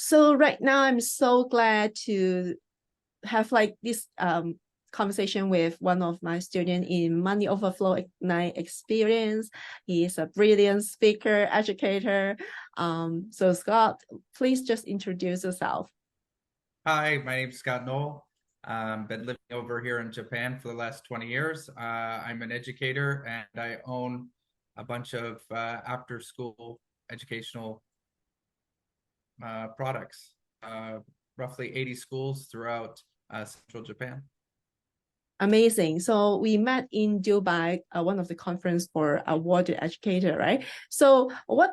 So right now, I'm so glad to have like this conversation with one of my students in Money Overflow Ignite experience. He is a brilliant speaker, educator. So Scott, please just introduce yourself. Hi, my name is Scott Noll. Been living over here in Japan for the last 20 years. I'm an educator and I own a bunch of after-school educational products, roughly 80 schools throughout central Japan. Amazing. So we met in Dubai, one of the conference for awarded educator, right? So what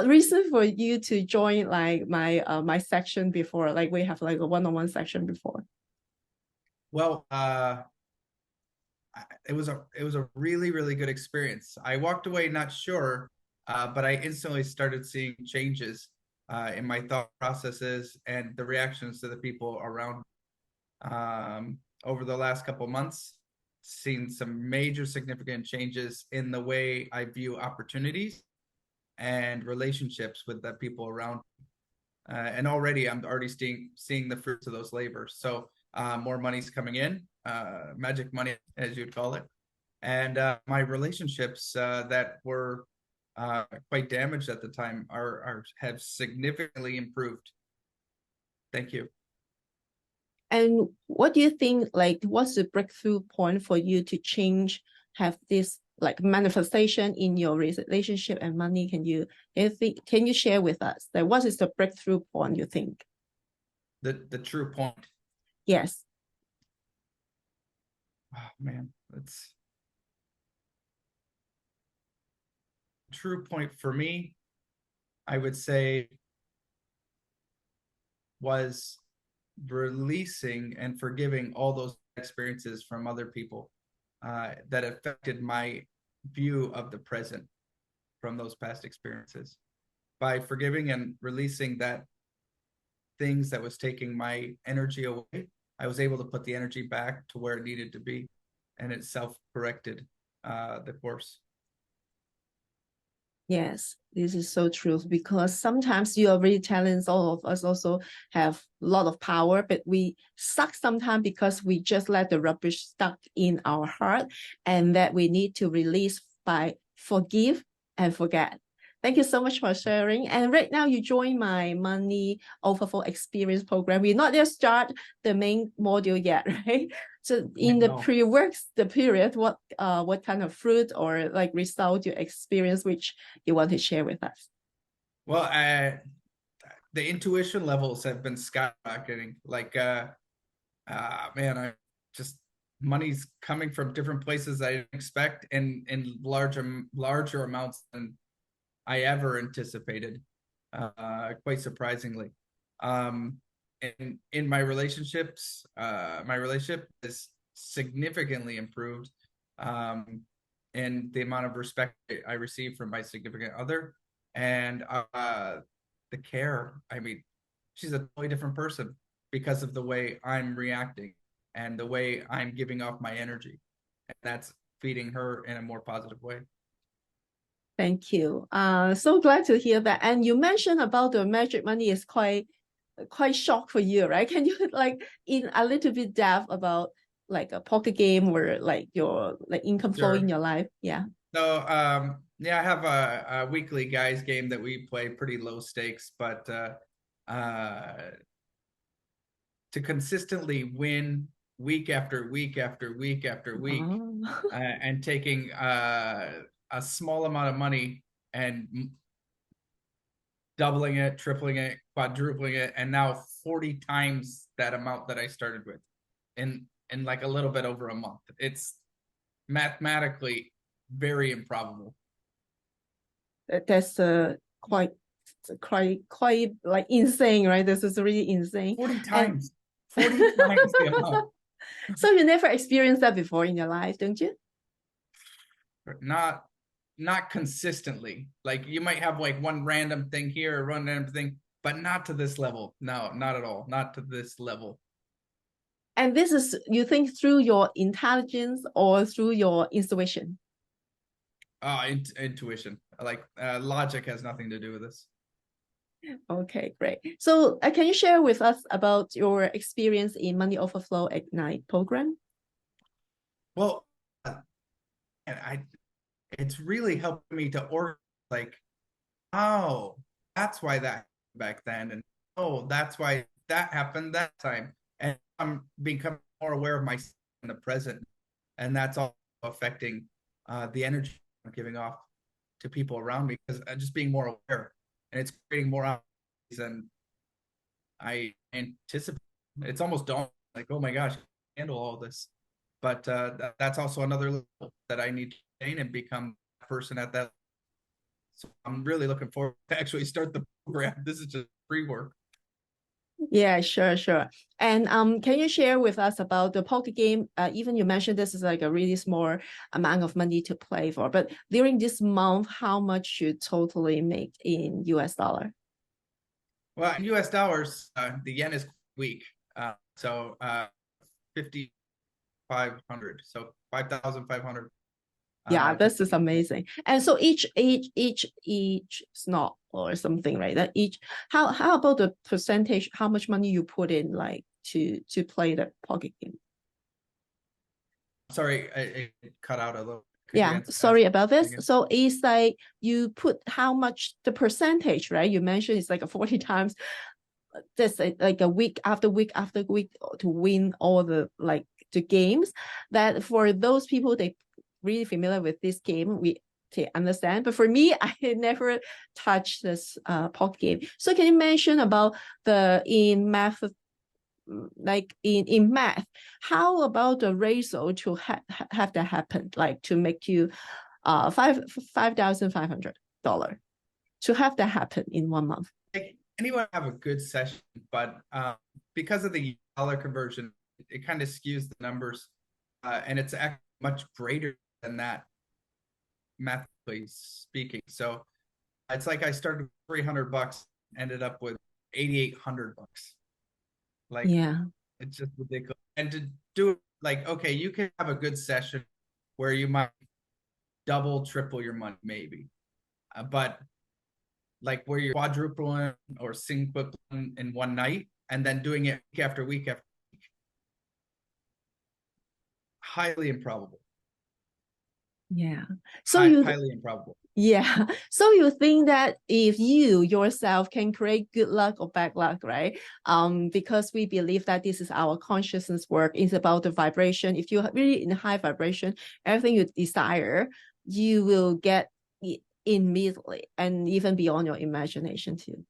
reason for you to join like my section before? Like we have like a one-on-one section before. Well, it was a really good experience. I walked away not sure, but I instantly started seeing changes in my thought processes and the reactions to the people around. Over the last couple of months, seen some major significant changes in the way I view opportunities and relationships with the people around. And already I'm seeing the fruits of those labors. So more money's coming in, magic money, as you'd call it. And my relationships that were quite damaged at the time have significantly improved. Thank you. And what do you think, like, what's the breakthrough point for you to change, have this like manifestation in your relationship and money? Can you share with us that what is the breakthrough point you think? The true point. Yes. Oh man, that's true point for me, I would say, was releasing and forgiving all those experiences from other people that affected my view of the present from those past experiences. By forgiving and releasing that things that was taking my energy away, I was able to put the energy back to where it needed to be, and it self-corrected the course. Yes, this is so true, because sometimes you are really talented. All of us also have a lot of power, but we suck sometimes because we just let the rubbish stuck in our heart, and that we need to release by forgive and forget. Thank you so much for sharing. And right now you join my Money Overflow Experience program. We're not just start the main module yet, right? So in the pre-works, the period, what kind of fruit or like result you experience, which you want to share with us? Well, the intuition levels have been skyrocketing. Like, man, I just money's coming from different places I didn't expect, and in larger amounts than I ever anticipated, quite surprisingly. In my relationships, my relationship is significantly improved, and the amount of respect I receive from my significant other, and the care. I mean, she's a totally different person because of the way I'm reacting and the way I'm giving off my energy, and that's feeding her in a more positive way. Thank you. So glad to hear that. And you mentioned about the magic money is quite shock for you, right? Can you like in a little bit depth about like a poker game or like your like income flow in your life? Yeah. So yeah, I have a weekly guys game that we play, pretty low stakes, but to consistently win week after week after week after week, and taking a small amount of money and doubling it, tripling it, quadrupling it, and now 40 times that amount that I started with in like a little bit over a month. It's mathematically very improbable. That's quite like insane, right? This is really insane. 40 times. 40 times the amount. So you never experienced that before in your life, don't you? Not consistently. Like you might have like one random thing here or one random thing, but not to this level. No, not at all. Not to this level. And this is, you think, through your intelligence or through your intuition? Intuition. Like logic has nothing to do with this. Okay, great. So can you share with us about your experience in Money Overflow Ignite program? Well, and it's really helped me to like, oh, that's why that back then, and oh, that's why that happened that time, and I'm becoming more aware of myself in the present, and that's all affecting the energy I'm giving off to people around me, because I'm just being more aware, and it's creating more opportunities than I anticipate. It's almost dawn, like, oh my gosh, I can handle all this, but that's also another level that I need to gain and become a person at that. So I'm really looking forward to actually start the program. This is just free work. Yeah, sure. And can you share with us about the poker game? Even you mentioned this is like a really small amount of money to play for, but during this month, how much you totally make in US dollar? Well, in US dollars, the yen is weak. So 5,500. So 5,500. Yeah, this is amazing. And so each snot or something, right? That each how about the percentage, how much money you put in like to play the pocket game? Sorry, it cut out a little. Yeah, sorry about this. So it's like you put how much the percentage, right? You mentioned it's like a 40 times this like a week after week after week to win all the like the games. That for those people they really familiar with this game, we understand. But for me, I never touched this pocket game. So can you mention about the in math, like in math, how about the ratio to have that happen, like to make you $5,500 to have that happen in 1 month? Like, anyone have a good session, but because of the dollar conversion, it kind of skews the numbers, and it's actually much greater than that, mathematically speaking. So it's like I started with $300, ended up with $8,800. Like, Yeah, it's just ridiculous. And to do it, like, okay, you can have a good session where you might double, triple your money, maybe, but like where you're quadrupling or singlepling in one night and then doing it week after week after week, highly improbable. yeah. So you Highly improbable. Yeah. So you think that if you yourself can create good luck or bad luck, right? Because we believe that this is our consciousness work. It's about the vibration. If you're really in high vibration, everything you desire, you will get it immediately and even beyond your imagination too.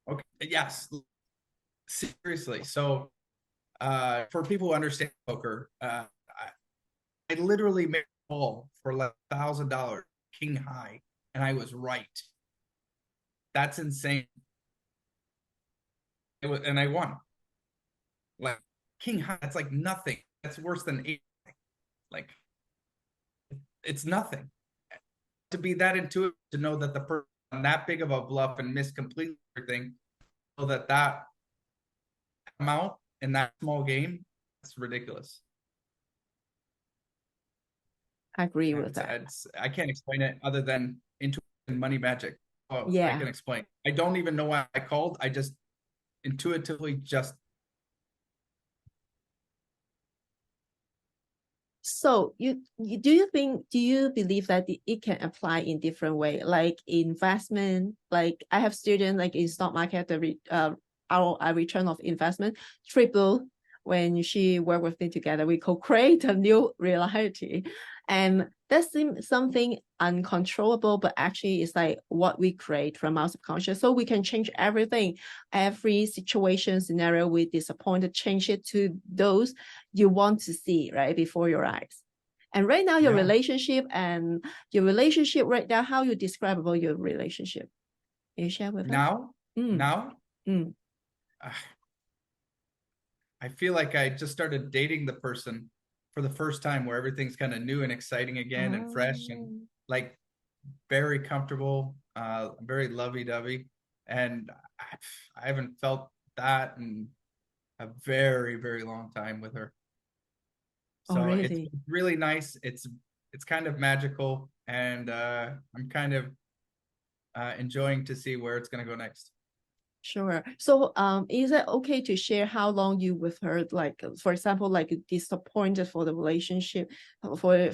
Okay. Yes. Seriously. So for people who understand poker, I literally made a call for like $1,000 king high, and I was right. That's insane. And I won. Like king high, that's like nothing. That's worse than 8. Like, it's nothing. To be that intuitive, to know that the person on that big of a bluff and miss completely everything, so that amount in that small game, it's ridiculous. I agree with that. I can't explain it other than intuition, money magic. Oh, I Yeah. can explain. I don't even know why I called. I just intuitively just. So do you believe that it can apply in different way, like investment? Like I have students like in stock market, the our return of investment triple when she work with me together. We co-create a new reality, and that seems something uncontrollable, but actually it's like what we create from our subconscious. So we can change everything, every situation, scenario we disappointed, change it to those you want to see right before your eyes. And right now, your relationship right now, how you describe about your relationship? Can you share with us? Now, I feel like I just started dating the person for the first time, where everything's kind of new and exciting again and fresh and like very comfortable, very lovey-dovey. And I haven't felt that in a very, very long time with her. So it's really nice. It's kind of magical, and I'm kind of enjoying to see where it's going to go next. Sure. So, is it okay to share how long you with her? Like, for example, like disappointed for the relationship for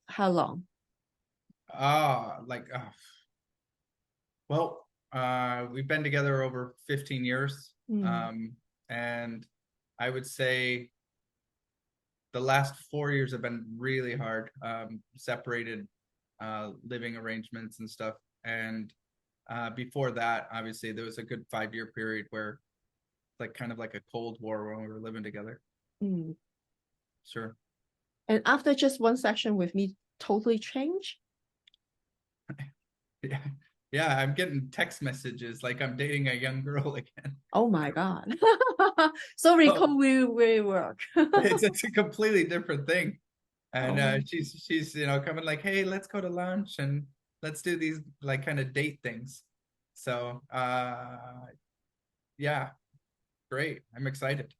how long? Like, well, we've been together over 15 years. And I would say the last 4 years have been really hard, separated living arrangements and stuff. And before that, obviously, there was a good 5-year period where like kind of like a Cold War when we were living together. Sure. And after just one session with me, totally changed? Yeah, I'm getting text messages like I'm dating a young girl again. Oh my God. So recall we work. It's a completely different thing. And she's coming like, hey, let's go to lunch and let's do these like kind of date things. So yeah, great. I'm excited.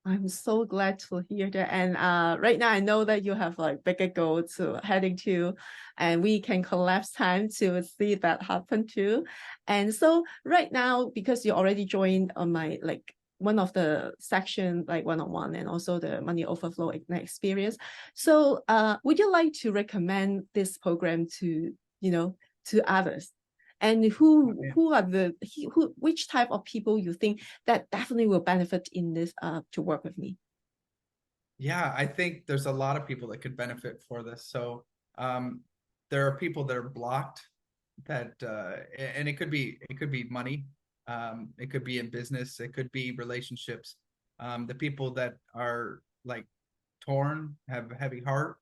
I'm so glad to hear that. And right now I know that you have like bigger goals to heading to, and we can collapse time to see that happen too. And so right now, because you already joined on my like one of the section like one-on-one and also the money overflow ignite experience. So would you like to recommend this program to to others? And which type of people you think that definitely will benefit in this to work with me? Yeah, I think there's a lot of people that could benefit for this. So there are people that are blocked that and it could be money, it could be in business, it could be relationships. The people that are like torn, have a heavy heart,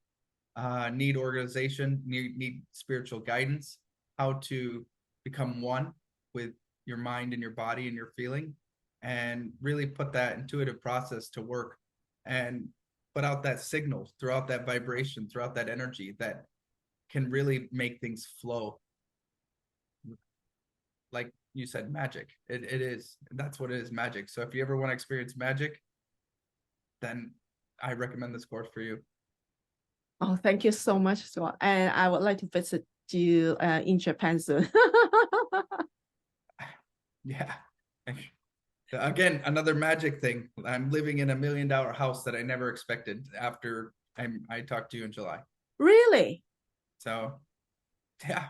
need organization, need spiritual guidance, how to become one with your mind and your body and your feeling, and really put that intuitive process to work and put out that signal throughout that vibration, throughout that energy that can really make things flow. Like you said, magic. It is. That's what it is, magic. So if you ever want to experience magic, then I recommend this course for you. Oh, thank you so much, Scott. And I would like to visit you in Japan soon. Yeah. Again, another magic thing. I'm living in $1 million house that I never expected after I talked to you in July. Really? So, yeah.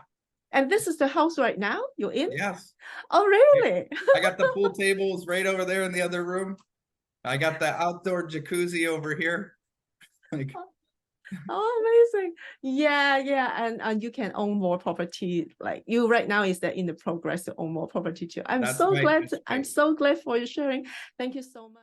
And this is the house right now you're in? Yes. Oh, really? I got the pool tables right over there in the other room. I got the outdoor jacuzzi over here. Like, oh, amazing. Yeah. And you can own more property. Like you right now is that in the progress to own more property too. I'm so glad for your sharing. Thank you so much.